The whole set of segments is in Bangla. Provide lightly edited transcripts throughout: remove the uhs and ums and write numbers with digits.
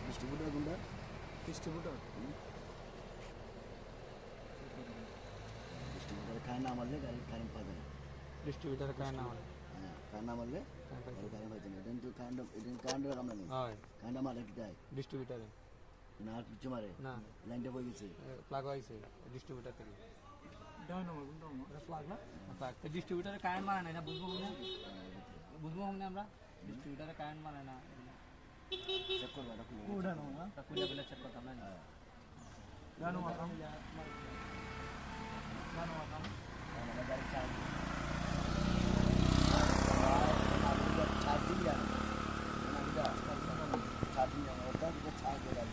ডিস্ট্রিবিউটর কোনটা? ডিস্ট্রিবিউটর ডিস্ট্রিবিউটর কারেন্ট না মারলে গাড়ি কারেন্ট পাবে না। ডিস্ট্রিবিউটর কারেন্ট না মানে হ্যাঁ, কারেন্ট না মারলে গাড়ি কারেন্ট পাচ্ছে না। এটা কিন্তু কারেন্টের কামড়া নেই। হয় কারেন্ট মারলে কি দেয় ডিস্ট্রিবিউটরে না, আর কিছু মারে না লাইনটা বই গেছে। প্লাগ হয়েছে ডিস্ট্রিবিউটর থেকে ফ্লাগ না প্লাগ তো ডিস্ট্রিবিউটরে কারেন্ট মানে না বুঝবো না আমরা ডিস্ট্রিবিউটরে কারেন্ট মানে না চেক করবে এটা খুলে। উঠানো না খুলে চেক করতাম না জানো আকাম জানো আকাম আমার গাড়ি চার্জিং জানে চার্জিং জানে ওটা দিকে চার্জ হয়ে যাবে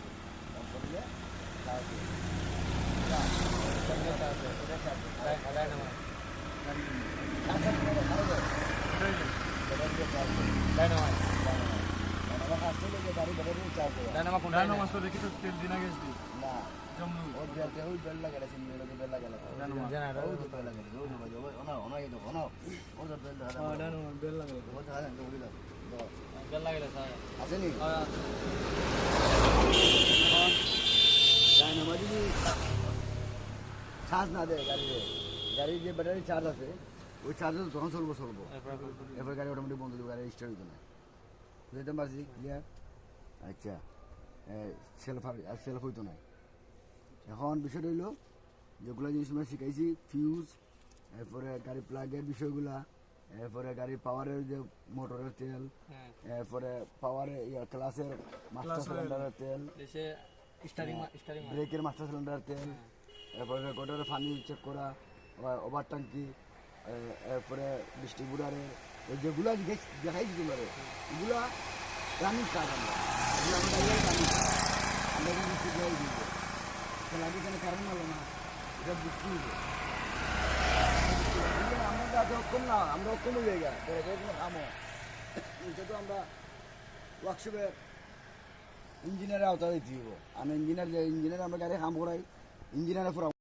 করলে চার্জ ডায়নামাস দেখি তো তেল দিনা গেছ দি না জমনু ওই বেল লাগালে সিমলে বেল লাগালে জেনারেটর ওই বেল লাগালে ওই বেল লাগালে ডায়নামাস বেল লাগে বেল লাগলে স্যার আসেনি ডায়নামাস যদি চার্জ না দেয় গাড়ির যে ব্যাটারি চার্জ আছে ওই চার্জে তখন চলবো এরপর গাড়ি অটোমেটিক বন্ধ দেবে, গাড়ি স্টার্ট হইতো না। বুঝতে পারছি ক্লিয়ার? আচ্ছা সেলফ হইতো না। এখন বিষয়টা হইলো যেগুলো জিনিস আমরা শিখাইছি, ফিউজ, এরপরে গাড়ির প্লাগের বিষয়গুলা, এরপরে গাড়ির পাওয়ারের যে মোটরের তেল, এরপরে পাওয়ারের ক্লাসের মাস্টার সিলিন্ডারের তেল, ব্রেকের মাস্টার সিলিন্ডারের তেল, এরপরে রেকর্ডারের পানি চেক করা, ওভার ট্যাঙ্কি, এরপরে ডিস্ট্রিবিউটারে যেগুলো দেখাইছি তোমার এগুলা রানিং কাজ আমরা কিন্তু শিখিয়ে দিব। তাহলে আগে কেন কারণ হলো না এটা বুঝতে হবে। আমরা আগে অক্ষম না, আমরা অক্ষম হয়ে গেছে কোনো কামও এটা তো আমরা ওয়ার্কশপে ইঞ্জিনিয়ারের আওতা দিতে হবো। আমি ইঞ্জিনিয়ার আমরা গাড়ি কাম করাই ইঞ্জিনিয়ারের